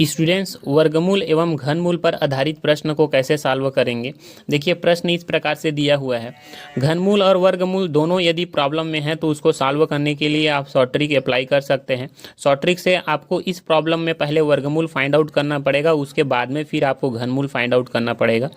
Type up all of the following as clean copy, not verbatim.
Students, वर्गमूल एवं घनमूल पर आधारित प्रश्न को कैसे सॉल्व करेंगे। देखिए, प्रश्न इस प्रकार से दिया हुआ है। घनमूल और वर्गमूल दोनों यदि प्रॉब्लम में है तो उसको सॉल्व करने के लिए आप शॉर्ट ट्रिक अप्लाई कर सकते हैं। शॉर्ट ट्रिक से आपको इस प्रॉब्लम में पहले वर्गमूल फाइंड आउट करना पड़ेगा, उसके बाद में फिर आपको घनमूल फाइंड आउट करना पड़ेगा।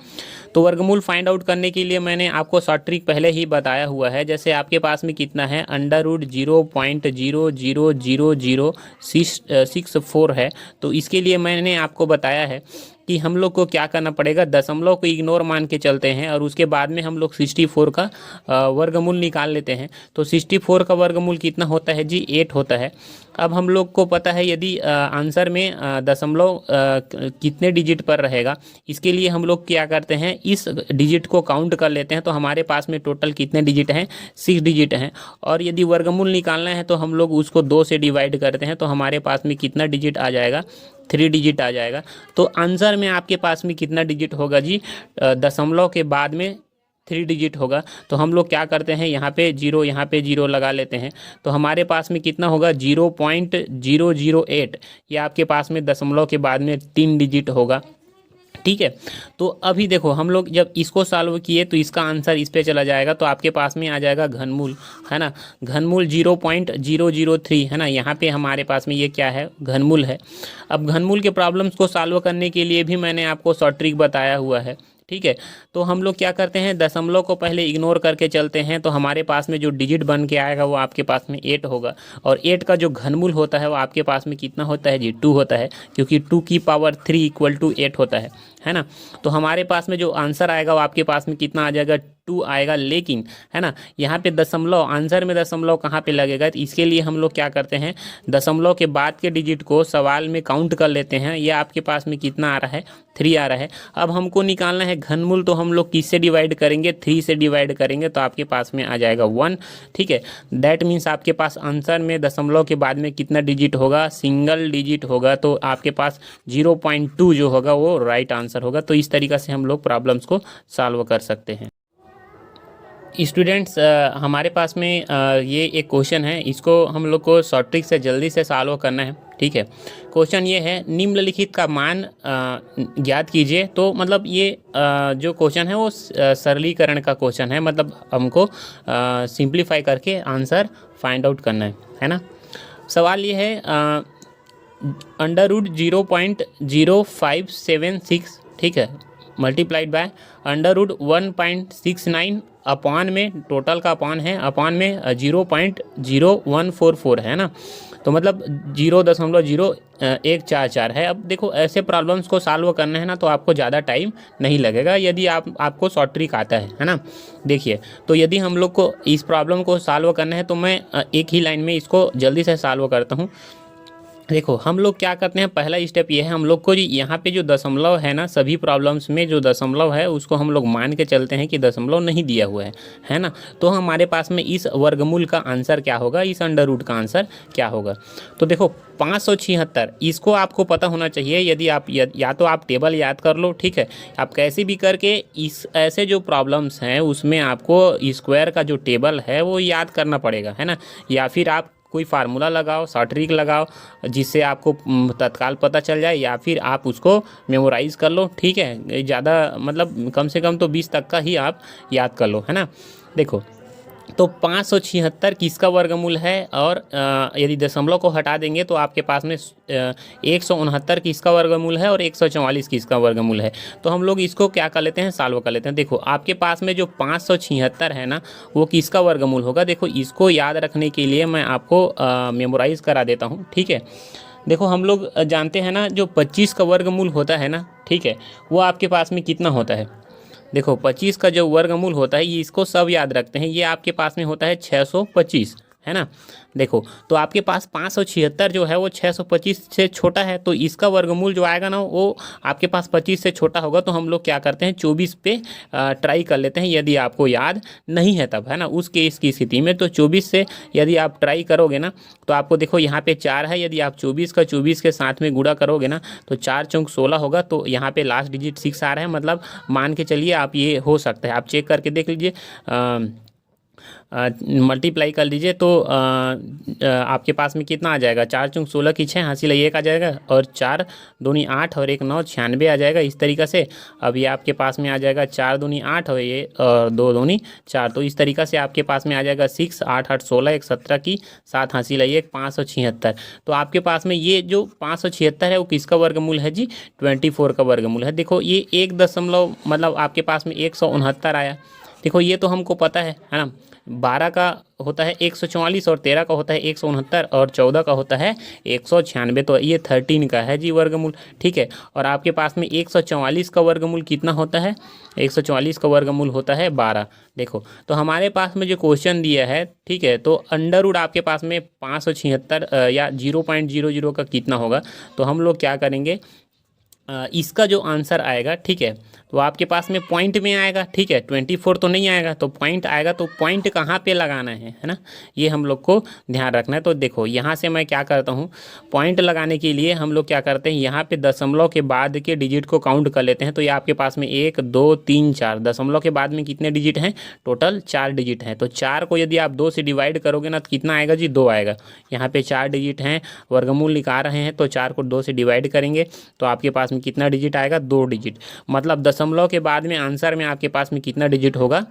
तो वर्गमूल फाइंड आउट करने के लिए मैंने आपको शॉर्ट ट्रिक पहले ही बताया हुआ है। जैसे आपके पास में कितना है, √0.0000664 है। तो इसके लिए मैंने आपको बताया है कि हम लोग को क्या करना पड़ेगा, दशमलव को इग्नोर मान के चलते हैं और उसके बाद में हम लोग 64 का वर्गमूल निकाल लेते हैं। तो 64 का वर्गमूल कितना होता है जी, 8 होता है। अब हम लोग को पता है यदि आंसर में दशमलव कितने डिजिट पर रहेगा, इसके लिए हम लोग क्या करते हैं, इस डिजिट को काउंट कर लेते हैं। तो हमारे पास में टोटल कितने डिजिट हैं, 6 डिजिट हैं। और यदि वर्गमूल निकालना है तो हम लोग उसको 2 से डिवाइड करते हैं। तो हमारे पास में कितना डिजिट आ जाएगा, 3 डिजिट आ जाएगा। तो आंसर में आपके पास में कितना डिजिट होगा जी, दशमलव के बाद में 3 डिजिट होगा। तो हम लोग क्या करते हैं, यहाँ पे 0 यहाँ पे 0 लगा लेते हैं। तो हमारे पास में कितना होगा, 0.008। ये आपके पास में दशमलव के बाद में 3 डिजिट होगा। ठीक है, तो अभी देखो हम लोग जब इसको सॉल्व किए तो इसका आंसर इस पे चला जाएगा। तो आपके पास में आ जाएगा घनमूल, है ना। घनमूल 0.003 है ना। यहाँ पे हमारे पास में ये क्या है, घनमूल है। अब घनमूल के प्रॉब्लम्स को सॉल्व करने के लिए भी मैंने आपको शॉर्ट ट्रिक बताया हुआ है। ठीक है, तो हम लोग क्या करते हैं, दशमलव को पहले इग्नोर करके चलते हैं। तो हमारे पास में जो डिजिट बन के आएगा वो आपके पास में 8 होगा। और 8 का जो घनमूल होता है वो आपके पास में कितना होता है जी, 2 होता है, क्योंकि 2 की पावर 3 = 8 होता है ना। तो हमारे पास में जो आंसर आएगा वो आपके पास में कितना आ जाएगा, 2 आएगा। लेकिन है ना, यहाँ पे दशमलव, आंसर में दशमलव कहाँ पे लगेगा, तो इसके लिए हम लोग क्या करते हैं, दशमलव के बाद के डिजिट को सवाल में काउंट कर लेते हैं। ये आपके पास में कितना आ रहा है, 3 आ रहा है। अब हमको निकालना है घनमूल, तो हम लोग किससे डिवाइड करेंगे, 3 से डिवाइड करेंगे। तो आपके पास में आ जाएगा 1। ठीक है, दैट मीन्स आपके पास आंसर में दशमलव के बाद में कितना डिजिट होगा, सिंगल डिजिट होगा। तो आपके पास 0.2 जो होगा वो राइट आंसर होगा। तो इस तरीक़ा से हम लोग प्रॉब्लम्स को सॉल्व कर सकते हैं। स्टूडेंट्स, हमारे पास में ये एक क्वेश्चन है, इसको हम लोग को शॉर्ट ट्रिक से जल्दी से सॉल्व करना है। ठीक है, क्वेश्चन ये है, निम्नलिखित का मान ज्ञात कीजिए। तो मतलब ये जो क्वेश्चन है वो सरलीकरण का क्वेश्चन है, मतलब हमको सिंप्लीफाई करके आंसर फाइंड आउट करना है ना। सवाल ये है, √0.0576, ठीक है, मल्टीप्लाइड बाय √1.69 अपॉन में, टोटल का अपॉन है, अपॉन में 0.0144 है ना। तो मतलब 0.0144 है। अब देखो, ऐसे प्रॉब्लम्स को सॉल्व करना है ना तो आपको ज़्यादा टाइम नहीं लगेगा यदि आपको शॉर्ट ट्रिक आता है ना। देखिए, तो यदि हम लोग को इस प्रॉब्लम को सॉल्व करना है तो मैं एक ही लाइन में इसको जल्दी से सॉल्व करता हूँ। देखो, हम लोग क्या करते हैं, पहला स्टेप ये है, हम लोग को यहाँ पे जो दशमलव है ना, सभी प्रॉब्लम्स में जो दशमलव है उसको हम लोग मान के चलते हैं कि दशमलव नहीं दिया हुआ है ना। तो हमारे पास में इस वर्गमूल का आंसर क्या होगा, इस अंडर रूट का आंसर क्या होगा। तो देखो 576, इसको आपको पता होना चाहिए। यदि आप या तो आप टेबल याद कर लो, ठीक है, आप कैसे भी करके इस ऐसे जो प्रॉब्लम्स हैं उसमें आपको स्क्वायर का जो टेबल है वो याद करना पड़ेगा, है ना। या फिर आप कोई फार्मूला लगाओ, शॉर्ट ट्रिक लगाओ, जिससे आपको तत्काल पता चल जाए, या फिर आप उसको मेमोराइज़ कर लो। ठीक है, ज़्यादा मतलब कम से कम तो 20 तक का ही आप याद कर लो, है ना। देखो, तो 576 किसका वर्गमूल है, और यदि दशमलव को हटा देंगे तो आपके पास में 169 किसका वर्गमूल है और 144 किसका वर्गमूल है। तो हम लोग इसको क्या कर लेते हैं, सॉल्व कर लेते हैं। देखो, आपके पास में जो 576 है ना वो किसका वर्गमूल होगा। देखो, इसको याद रखने के लिए मैं आपको मेमोराइज़ करा देता हूँ। ठीक है, देखो, हम लोग जानते हैं ना, जो 25 का वर्गमूल होता है ना, ठीक है, वो आपके पास में कितना होता है। देखो, 25 का जो वर्गमूल होता है, ये इसको सब याद रखते हैं, ये आपके पास में होता है 625, है ना। देखो, तो आपके पास 576 जो है वो 625 से छोटा है। तो इसका वर्गमूल जो आएगा ना वो आपके पास 25 से छोटा होगा। तो हम लोग क्या करते हैं, 24 पे ट्राई कर लेते हैं, यदि आपको याद नहीं है तब, है ना। उस केस की स्थिति में तो 24 से यदि आप ट्राई करोगे ना तो आपको देखो यहाँ पे 4 है। यदि आप 24 का 24 के साथ में गुणा करोगे ना तो 4 चौक 16 होगा। तो यहाँ पे लास्ट डिजिट 6 आ रहा है, मतलब मान के चलिए आप, ये हो सकता है, आप चेक करके देख लीजिए। मल्टीप्लाई कर लीजिए तो आपके पास में कितना आ जाएगा, 4 चौक 16 की 6 हासिल 1 आ जाएगा, और 4 दूनी 8 और 1 9 96 आ जाएगा इस तरीक़ा से। अब ये आपके पास में आ जाएगा 4 दूनी 8 और ये 2 दूनी 4, तो इस तरीक़ा से आपके पास में आ जाएगा 6 8 8 16 1 17 की 7 हासिल 1 576। तो आपके पास में ये जो 576 है वो किसका वर्गमूल है जी, 24 का वर्गमूल है। देखो ये 1 दशमलव मतलब आपके पास में 169 आया। देखो ये तो हमको पता है ना, 12 का होता है 144 और 13 का होता है 169 और 14 का होता है 196, तो ये 13 का है जी वर्गमूल, ठीक है। और आपके पास में 144 का वर्गमूल कितना होता है, 144 का वर्गमूल होता है 12। देखो तो हमारे पास में जो क्वेश्चन दिया है, ठीक है, तो अंडर रूट आपके पास में 576 या 0.00 का कितना होगा, तो हम लोग क्या करेंगे, इसका जो आंसर आएगा, ठीक है, तो आपके पास में पॉइंट में आएगा, ठीक है, 24 तो नहीं आएगा, तो पॉइंट आएगा, तो पॉइंट कहाँ पे लगाना है ना, ये हम लोग को ध्यान रखना है। तो देखो यहाँ से मैं क्या करता हूँ, पॉइंट लगाने के लिए हम लोग क्या करते हैं, यहाँ पे दशमलव के बाद के डिजिट को काउंट कर लेते हैं। तो ये आपके पास में 1 2 3 4, दशमलव के बाद में कितने डिजिट हैं, टोटल 4 डिजिट हैं। तो 4 को यदि आप 2 से डिवाइड करोगे ना तो कितना आएगा जी, 2 आएगा। यहाँ पे 4 डिजिट हैं, वर्गमूल निकाल रहे हैं, तो 4 को 2 से डिवाइड करेंगे तो आपके पास में कितना डिजिट आएगा, 2 डिजिट। मतलब दशमलव के बाद में आंसर में आपके पास में कितना डिजिट होगा,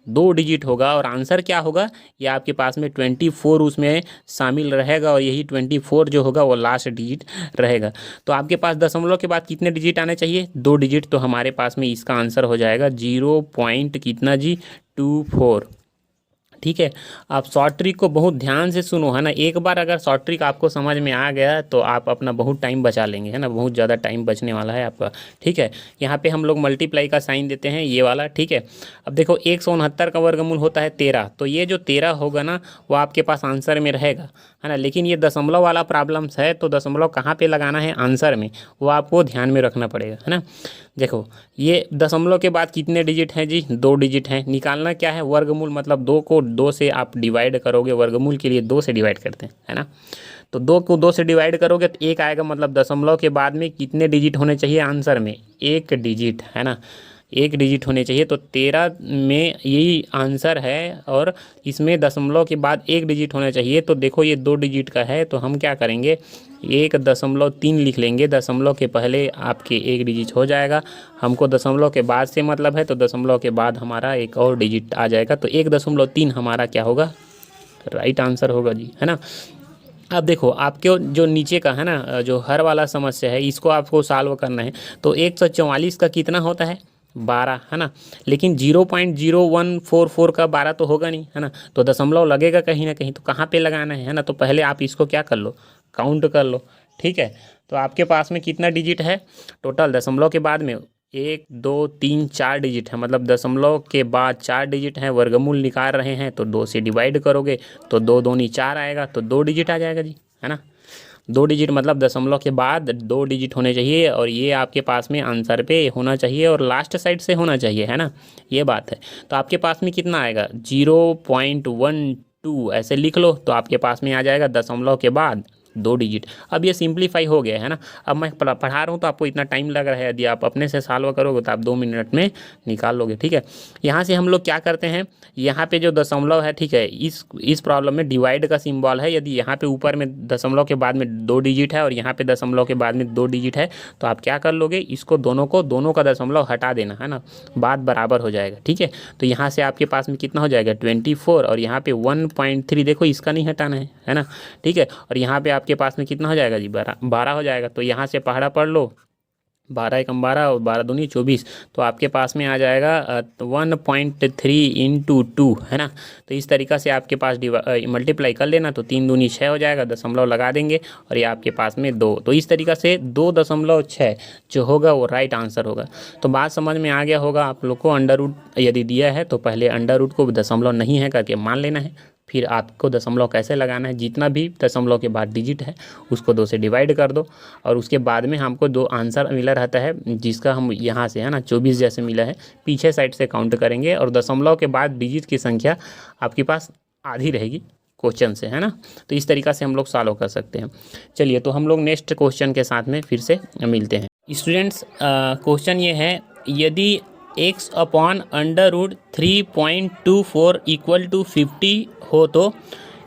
2 डिजिट होगा। और आंसर क्या होगा, ये आपके पास में 24 उसमें शामिल रहेगा, और यही 24 जो होगा वो लास्ट डिजिट रहेगा। तो आपके पास दशमलव के बाद कितने डिजिट आने चाहिए, 2 डिजिट। तो हमारे पास में इसका आंसर हो जाएगा 0 पॉइंट कितना जी, 24, ठीक है। आप शॉर्ट ट्रिक को बहुत ध्यान से सुनो, है ना। एक बार अगर शॉर्ट ट्रिक आपको समझ में आ गया तो आप अपना बहुत टाइम बचा लेंगे, है ना, बहुत ज़्यादा टाइम बचने वाला है आपका, ठीक है। यहाँ पे हम लोग मल्टीप्लाई का साइन देते हैं, ये वाला, ठीक है। अब देखो 169 का वर्गमूल होता है 13, तो ये जो 13 होगा ना वो आपके पास आंसर में रहेगा, है ना। लेकिन ये दशमलव वाला प्रॉब्लम्स है, तो दशमलव कहाँ पर लगाना है, आंसर में, वो आपको ध्यान में रखना पड़ेगा, है ना। देखो ये दशमलव के बाद कितने डिजिट हैं जी, 2 डिजिट हैं। निकालना क्या है, वर्गमूल, मतलब 2 को 2 से आप डिवाइड करोगे, वर्गमूल के लिए 2 से डिवाइड करते हैं, है ना। तो 2 को 2 से डिवाइड करोगे तो 1 आएगा, मतलब दशमलव के बाद में कितने डिजिट होने चाहिए आंसर में, 1 डिजिट, है ना, 1 डिजिट होने चाहिए। तो 13 में यही आंसर है, और इसमें दशमलव के बाद 1 डिजिट होना चाहिए। तो देखो ये 2 डिजिट का है, तो हम क्या करेंगे, 1.3 लिख लेंगे, दशमलव के पहले आपके 1 डिजिट हो जाएगा। हमको दशमलव के बाद से मतलब है, तो दशमलव के बाद हमारा एक और डिजिट आ जाएगा, तो 1.3 हमारा क्या होगा, राइट आंसर होगा जी, है ना। अब देखो आपके जो नीचे का है ना, जो हर वाला समस्या है, इसको आपको सॉल्व करना है। तो 144 का कितना होता है, 12, है ना। लेकिन 0.0144 का 12 तो होगा नहीं, है ना। तो दशमलव लगेगा कहीं ना कहीं, तो कहाँ पे लगाना है ना। तो पहले आप इसको क्या कर लो, काउंट कर लो, ठीक है। तो आपके पास में कितना डिजिट है टोटल, दशमलव के बाद में 1 2 3 4 डिजिट है, मतलब दशमलव के बाद 4 डिजिट हैं, वर्गमूल निकाल रहे हैं, तो 2 से डिवाइड करोगे तो 2 दूनी 4 आएगा, तो 2 डिजिट आ जाएगा जी, है ना। 2 डिजिट मतलब दशमलव के बाद 2 डिजिट होने चाहिए, और ये आपके पास में आंसर पे होना चाहिए, और लास्ट साइड से होना चाहिए, है ना, ये बात है। तो आपके पास में कितना आएगा, 0.12 ऐसे लिख लो, तो आपके पास में आ जाएगा दशमलव के बाद 2 डिजिट। अब ये सिंप्लीफाई हो गया, है ना। अब मैं पढ़ा रहा हूँ तो आपको इतना टाइम लग रहा है, यदि आप अपने से सॉल्व करोगे तो आप 2 मिनट में निकाल लोगे, ठीक है। यहाँ से हम लोग क्या करते हैं, यहाँ पे जो दशमलव है, ठीक है, इस प्रॉब्लम में डिवाइड का सिंबल है। यदि यहाँ पे ऊपर में दशमलव के बाद में 2 डिजिट है और यहाँ पे दशमलव के बाद में 2 डिजिट है, तो आप क्या कर लोगे, इसको दोनों का दशमलव हटा देना, है ना, बात बराबर हो जाएगा, ठीक है। तो यहाँ से आपके पास में कितना हो जाएगा, 24, और यहाँ पे 1.3, देखो इसका नहीं हटाना है ना, ठीक है। और यहाँ पे आपके पास में कितना हो जाएगा जी, 12 हो जाएगा। तो यहाँ से पहाड़ा पढ़ लो, 12 एकम 12 और 12 दूनी 24, तो आपके पास में आ जाएगा 1.3 इंटू 2, है ना। तो इस तरीक़ा से आपके पास मल्टीप्लाई कर लेना, तो 3 दूनी 6 हो जाएगा, दशमलव लगा देंगे, और ये आपके पास में 2। तो इस तरीक़ा से 2.6 जो होगा वो राइट आंसर होगा। तो बात समझ में आ गया होगा आप लोग को। अंडर रूट यदि दिया है तो पहले अंडर रूट को दशमलव नहीं है करके मान लेना है, फिर आपको दशमलव कैसे लगाना है, जितना भी दशमलव के बाद डिजिट है उसको 2 से डिवाइड कर दो, और उसके बाद में हमको 2 आंसर मिला रहता है, जिसका हम यहाँ से, है ना, 24 जैसे मिला है, पीछे साइड से काउंट करेंगे, और दशमलव के बाद डिजिट की संख्या आपके पास आधी रहेगी क्वेश्चन से, है ना। तो इस तरीक़ा से हम लोग सॉल्व कर सकते हैं। चलिए, तो हम लोग नेक्स्ट क्वेश्चन के साथ में फिर से मिलते हैं। स्टूडेंट्स, क्वेश्चन ये है, यदि x upon under root 3.24 equal to 50 हो तो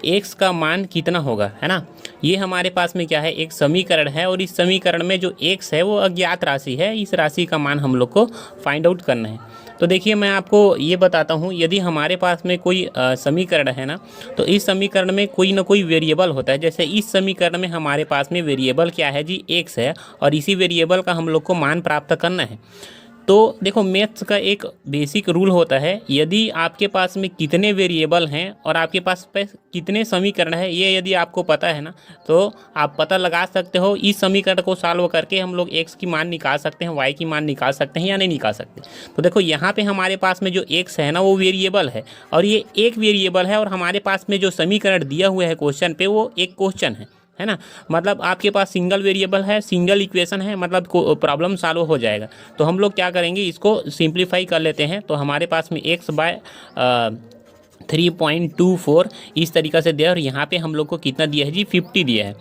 एक्स का मान कितना होगा, है ना। ये हमारे पास में क्या है, एक समीकरण है और इस समीकरण में जो एक्स है वो अज्ञात राशि है, इस राशि का मान हम लोग को फाइंड आउट करना है। तो देखिए मैं आपको ये बताता हूँ, यदि हमारे पास में कोई समीकरण है ना, तो इस समीकरण में कोई ना कोई वेरिएबल होता है। जैसे इस समीकरण में हमारे पास में वेरिएबल क्या है जी, एक्स है, और इसी वेरिएबल का हम लोग को मान प्राप्त करना है। तो देखो मैथ्स का एक बेसिक रूल होता है, यदि आपके पास में कितने वेरिएबल हैं और आपके पास कितने समीकरण है, ये यदि आपको पता है ना, तो आप पता लगा सकते हो इस समीकरण को सॉल्व करके हम लोग एक्स की मान निकाल सकते हैं, वाई की मान निकाल सकते हैं या नहीं निकाल सकते। तो देखो यहाँ पे हमारे पास में जो एक्स है ना वो वेरिएबल है, और ये एक वेरिएबल है, और हमारे पास में जो समीकरण दिया हुआ है क्वेश्चन पे वो एक क्वेश्चन है ना। मतलब आपके पास सिंगल वेरिएबल है, सिंगल इक्वेशन है, मतलब प्रॉब्लम सॉल्व हो जाएगा। तो हम लोग क्या करेंगे, इसको सिंप्लीफाई कर लेते हैं। तो हमारे पास में एक्स बाय 3.24 इस तरीक़ा से दिया, और यहाँ पे हम लोग को कितना दिया है जी, 50 दिया है।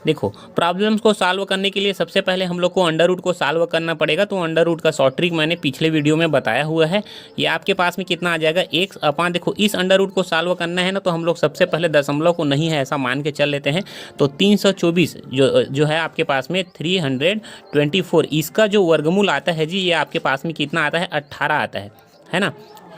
देखो प्रॉब्लम्स को सॉल्व करने के लिए सबसे पहले हम लोग को अंडर रूट को सॉल्व करना पड़ेगा। तो अंडर रूट का शॉर्ट ट्रिक मैंने पिछले वीडियो में बताया हुआ है। ये आपके पास में कितना आ जाएगा, एक्स अपॉन, देखो इस अंडर रूट को सॉल्व करना है ना, तो हम लोग सबसे पहले दशमलव को नहीं है ऐसा मान के चल लेते हैं। तो 324 जो है आपके पास में 324, इसका जो वर्गमूल आता है जी, ये आपके पास में कितना आता है, 18 आता है ना,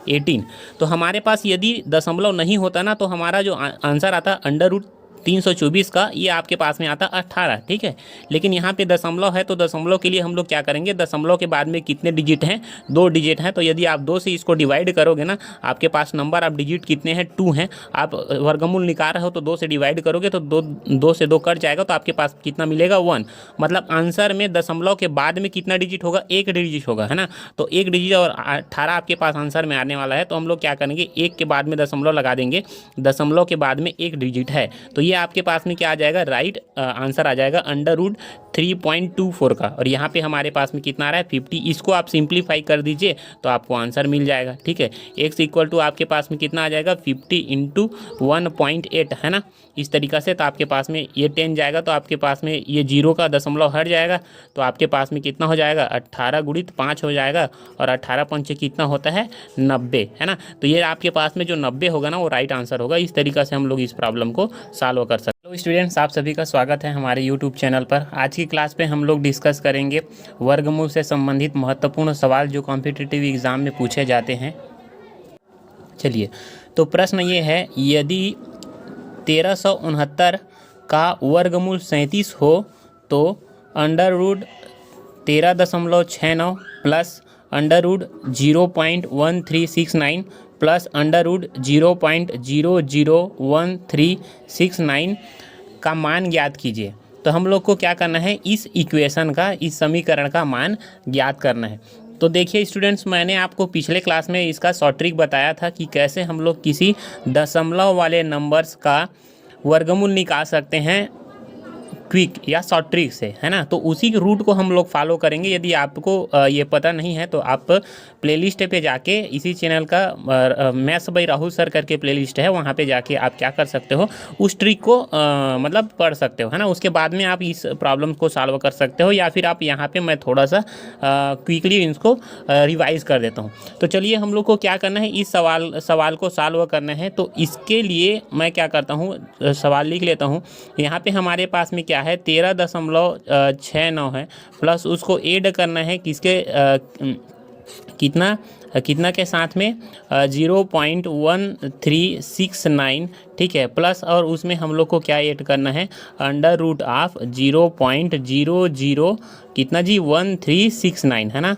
18। तो हमारे पास यदि दशमलव नहीं होता ना, तो हमारा जो आंसर आता अंडर रूट 324 का, ये आपके पास में आता 18, ठीक है। लेकिन यहाँ पे दशमलव है, तो दशमलव के लिए हम लोग क्या करेंगे, दशमलव के बाद में कितने डिजिट हैं, 2 डिजिट हैं। तो यदि आप 2 से इसको डिवाइड करोगे ना, आपके पास नंबर ऑफ डिजिट कितने हैं, 2 हैं। आप वर्गमूल निकाल रहे हो तो 2 से डिवाइड करोगे तो 2 से 2 कट जाएगा, तो आपके पास कितना मिलेगा, 1। मतलब आंसर में दशमलव के बाद में कितना डिजिट होगा, 1 डिजिट होगा, है ना। तो 1 डिजिट और 18 आपके पास आंसर में आने वाला है। तो हम लोग क्या करेंगे, 1 के बाद में दशमलव लगा देंगे, दशमलव के बाद में 1 डिजिट है, तो ये आपके पास में क्या आ जाएगा, राइट आंसर आ जाएगा अंडर रूट 3.24 का। और यहाँ पे हमारे पास में कितना आ रहा है, 50। इसको आप सिंप्लीफाई कर दीजिए तो आपको आंसर मिल जाएगा, ठीक है। एक्स इक्वल टू आपके पास में कितना आ जाएगा, 50 इंटू 1.8, है ना, इस तरीक़ा से। तो आपके पास में ये 10 जाएगा, तो आपके पास में ये 0 का दशमलव हट जाएगा, तो आपके पास में कितना हो जाएगा, 18 गुणित 5 हो जाएगा, और 18 पंचे कितना होता है, 90, है ना। तो ये आपके पास में जो 90 होगा ना, वो राइट आंसर होगा। इस तरीक़ा से हम लोग इस प्रॉब्लम को सॉल्व कर सकते हैं। तो स्टूडेंट्स, आप सभी का स्वागत है हमारे यूट्यूब चैनल पर। आज की क्लास पे हम लोग डिस्कस करेंगे वर्गमूल से संबंधित महत्वपूर्ण सवाल जो कॉम्पिटिटिव एग्ज़ाम में पूछे जाते हैं। चलिए, तो प्रश्न ये है, यदि 1369 का वर्गमूल 37 हो तो under root 13.69 plus under root 0.1369 plus under root 0.001369 का मान ज्ञात कीजिए। तो हम लोग को क्या करना है, इस इक्वेशन का, इस समीकरण का मान ज्ञात करना है। तो देखिए स्टूडेंट्स, मैंने आपको पिछले क्लास में इसका शॉर्ट ट्रिक बताया था कि कैसे हम लोग किसी दशमलव वाले नंबर्स का वर्गमूल निकाल सकते हैं क्विक या शॉर्ट ट्रिक से, है ना। तो उसी रूट को हम लोग फॉलो करेंगे। यदि आपको ये पता नहीं है तो आप प्लेलिस्ट पे जाके, इसी चैनल का मैथ्स बाय राहुल सर करके प्लेलिस्ट है, वहाँ पे जाके आप क्या कर सकते हो, उस ट्रिक को मतलब पढ़ सकते हो, है ना। उसके बाद में आप इस प्रॉब्लम को सॉल्व कर सकते हो, या फिर आप यहाँ पे मैं थोड़ा सा क्विकली इसको रिवाइज कर देता हूँ। तो चलिए, हम लोग को क्या करना है, इस सवाल को सॉल्व करना है। तो इसके लिए मैं क्या करता हूँ, सवाल लिख लेता हूँ। यहाँ पे हमारे पास में क्या है, 13.69 है, प्लस उसको ऐड करना है किसके कितना के साथ में, 0.1369, ठीक है, प्लस और उसमें हम लोग को क्या ऐड करना है, अंडर रूट ऑफ 0.00 कितना जी, 1369, है ना,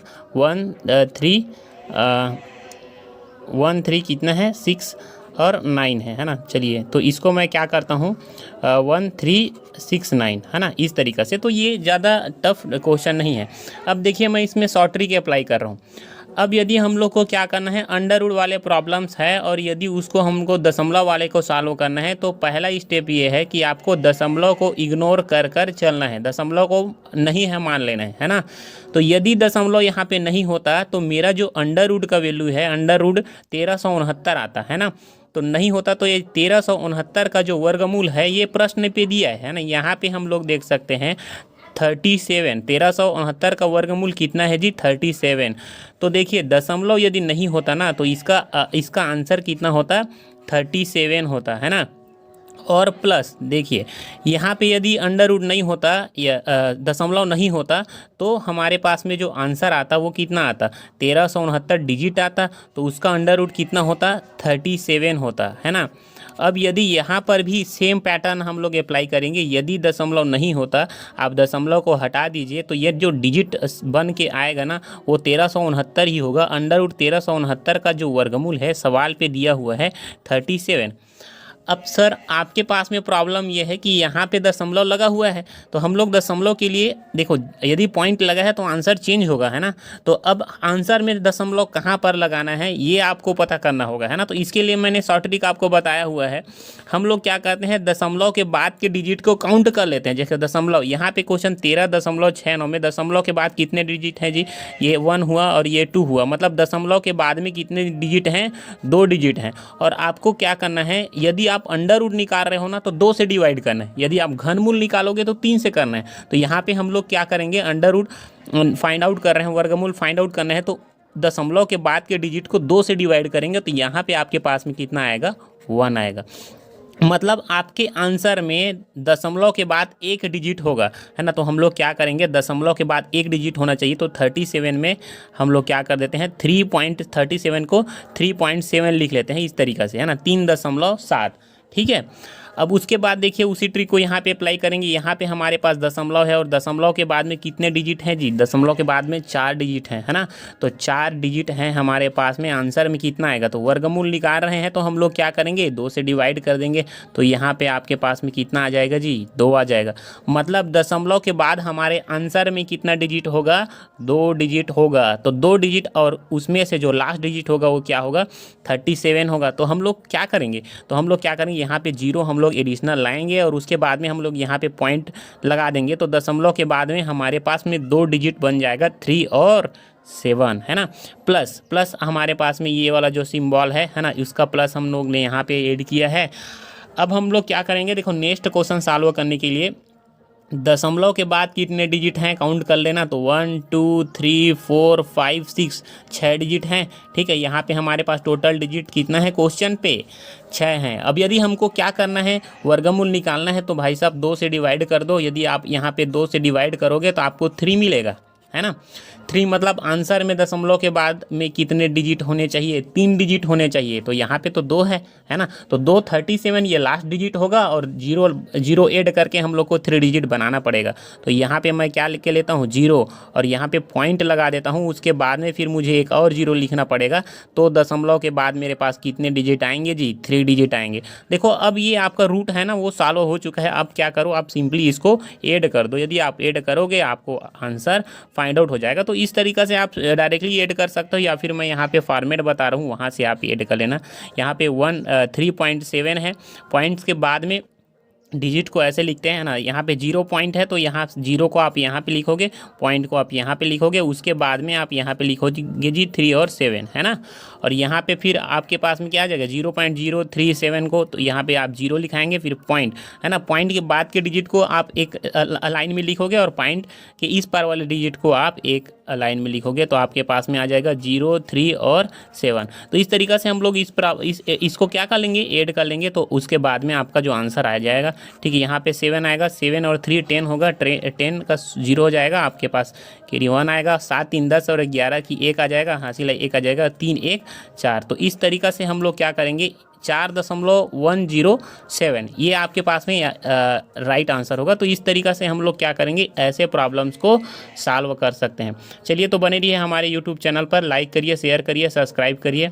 13 कितना है, 6 और 9 है ना। चलिए, तो इसको मैं क्या करता हूँ, 1369, है ना, इस तरीक़ा से। तो ये ज़्यादा टफ क्वेश्चन नहीं है। अब देखिए, मैं इसमें शॉर्ट ट्रिक अप्लाई कर रहा हूँ। अब यदि हम लोग को क्या करना है, अंडर रूट वाले प्रॉब्लम्स है, और यदि उसको हमको दशमलव वाले को सॉल्व करना है, तो पहला स्टेप ये है कि आपको दशमलव को इग्नोर कर चलना है, दशमलव को नहीं है मान लेना है ना। तो यदि दशमलव यहाँ पे नहीं होता तो मेरा जो अंडर रूट का वैल्यू है, अंडर रूट 1369 आता है ना। तो नहीं होता तो ये 1369 का जो वर्गमूल है, ये प्रश्न पे दिया है ना। यहाँ पे हम लोग देख सकते हैं 37, 1369 का वर्गमूल कितना है जी 37। तो देखिए दशमलव यदि नहीं होता ना तो इसका आंसर कितना होता 37 होता है ना। और प्लस देखिए यहाँ पे यदि अंडर रूट नहीं होता या दशमलव नहीं होता तो हमारे पास में जो आंसर आता वो कितना आता 1369 डिजिट आता, तो उसका अंडर रूट कितना होता 37 होता है ना। अब यदि यहाँ पर भी सेम पैटर्न हम लोग अप्लाई करेंगे, यदि दशमलव नहीं होता आप दशमलव को हटा दीजिए तो ये जो डिजिट बन के आएगा ना वो 1369 ही होगा। अंडर रूट 1369 का जो वर्गमूल है सवाल पे दिया हुआ है 37। अब सर आपके पास में प्रॉब्लम यह है कि यहाँ पे दशमलव लगा हुआ है, तो हम लोग दशमलव के लिए देखो यदि पॉइंट लगा है तो आंसर चेंज होगा है ना। तो अब आंसर में दशमलव कहाँ पर लगाना है ये आपको पता करना होगा है ना। तो इसके लिए मैंने शॉर्ट ट्रिक आपको बताया हुआ है। हम लोग क्या करते हैं दशमलव के बाद के डिजिट को काउंट कर लेते हैं। जैसे दशमलव यहाँ पे क्वेश्चन 13.69 में दशमलव के बाद कितने डिजिट हैं जी, ये 1 हुआ और ये 2 हुआ, मतलब दशमलव के बाद में कितने डिजिट हैं 2 डिजिट हैं। और आपको क्या करना है यदि आप अंडर रूट निकाल रहे हो ना तो 2 से डिवाइड करना है, यदि आप घनमूल निकालोगे तो 3 से करना है। तो यहाँ पे हम लोग क्या करेंगे अंडर रूट फाइंड आउट कर रहे हैं, वर्गमूल फाइंड आउट करना है तो दशमलव के बाद के डिजिट को 2 से डिवाइड करेंगे तो यहाँ पे आपके पास में कितना आएगा 1 आएगा। मतलब आपके आंसर में दशमलव के बाद एक डिजिट होगा है ना। तो हम लोग क्या करेंगे दशमलव के बाद एक डिजिट होना चाहिए, तो 37 में हम लोग क्या कर देते हैं 3.37 को 3.7 लिख लेते हैं इस तरीक़ा से है ना, 3.7 ठीक है। अब उसके बाद देखिए उसी ट्रिक को यहाँ पे अप्लाई करेंगे। यहाँ पे हमारे पास दशमलव है और दशमलव के बाद में कितने डिजिट हैं जी, दशमलव के बाद में 4 डिजिट हैं है ना। तो 4 डिजिट हैं हमारे पास में, आंसर में कितना आएगा, तो वर्गमूल निकाल रहे हैं तो हम लोग क्या करेंगे 2 से डिवाइड कर देंगे। तो यहाँ पे आपके पास में कितना आ जाएगा जी 2 आ जाएगा। मतलब दशमलव के बाद हमारे आंसर में कितना डिजिट होगा 2 डिजिट होगा। तो 2 डिजिट और उसमें से जो लास्ट डिजिट होगा वो क्या होगा 37 होगा। तो हम लोग क्या करेंगे यहाँ पे 0 हम लोग एडिशनल लाएंगे और उसके बाद में हम लोग यहाँ पे पॉइंट लगा देंगे। तो दशमलव के बाद में हमारे पास में 2 डिजिट बन जाएगा 3 और 7 है ना। प्लस हमारे पास में ये वाला जो सिंबल है ना उसका प्लस हम लोग ने यहाँ पे ऐड किया है। अब हम लोग क्या करेंगे देखो नेक्स्ट क्वेश्चन सॉल्व करने के लिए दशमलव के बाद कितने डिजिट हैं काउंट कर लेना। तो 1 2 3 4 5 6 6 डिजिट हैं ठीक है। यहाँ पे हमारे पास टोटल डिजिट कितना है क्वेश्चन पे 6 हैं। अब यदि हमको क्या करना है वर्गमूल निकालना है तो भाई साहब 2 से डिवाइड कर दो। यदि आप यहाँ पे 2 से डिवाइड करोगे तो आपको 3 मिलेगा है ना। 3 मतलब आंसर में दशमलव के बाद में कितने डिजिट होने चाहिए 3 डिजिट होने चाहिए। तो यहाँ पे तो 2 है ना। तो 2 37 ये लास्ट डिजिट होगा और 0 ऐड करके हम लोग को 3 डिजिट बनाना पड़ेगा। तो यहाँ पे मैं क्या लिख के लेता हूँ 0 और यहाँ पे पॉइंट लगा देता हूँ। उसके बाद में फिर मुझे एक और 0 लिखना पड़ेगा। तो दशमलव के बाद मेरे पास कितने डिजिट आएंगे जी 3 डिजिट आएंगे। देखो अब ये आपका रूट है ना वो सॉल्व हो चुका है। अब क्या करो आप सिंपली इसको ऐड कर दो। यदि आप ऐड करोगे आपको आंसर फाइंड आउट हो जाएगा। तो इस तरीक़ा से आप डायरेक्टली ऐड कर सकते हो या फिर मैं यहाँ पे फॉर्मेट बता रहा हूँ वहाँ से आप ऐड कर लेना। यहाँ पे 3.7 है, पॉइंट्स के बाद में डिजिट को ऐसे लिखते हैं ना। यहाँ पे 0 पॉइंट है तो यहाँ 0 को आप यहाँ पे लिखोगे, पॉइंट को आप यहाँ पे लिखोगे, उसके बाद में आप यहाँ पे लिखोगे जी 3 और 7 है ना। और यहाँ पे फिर आपके पास में क्या आ जाएगा 0.037 को तो यहाँ पे आप 0 लिखाएंगे फिर पॉइंट है ना। पॉइंट के बाद के डिजिट को आप एक लाइन में लिखोगे और पॉइंट के इस पार वाले डिजिट को आप एक लाइन में लिखोगे। तो आपके पास में आ जाएगा 0 3 और 7। तो इस तरीक़ा से हम लोग इसको क्या कर लेंगे ऐड कर लेंगे। तो उसके बाद में आपका जो आंसर आ जाएगा ठीक है। यहाँ पे 7 आएगा, 7 और 3 10 होगा, 10 का 0 हो जाएगा आपके पास, कैरी 1 आएगा, 7 3 10 और 11 की 1 आ जाएगा, हासिल 1 आ जाएगा, 3 1 4। तो इस तरीक़ा से हम लोग क्या करेंगे 4.107 ये आपके पास में राइट आंसर होगा। तो इस तरीक़ा से हम लोग क्या करेंगे ऐसे प्रॉब्लम्स को सॉल्व कर सकते हैं। चलिए तो बने रहिए हमारे यूट्यूब चैनल पर, लाइक करिए शेयर करिए सब्सक्राइब करिए।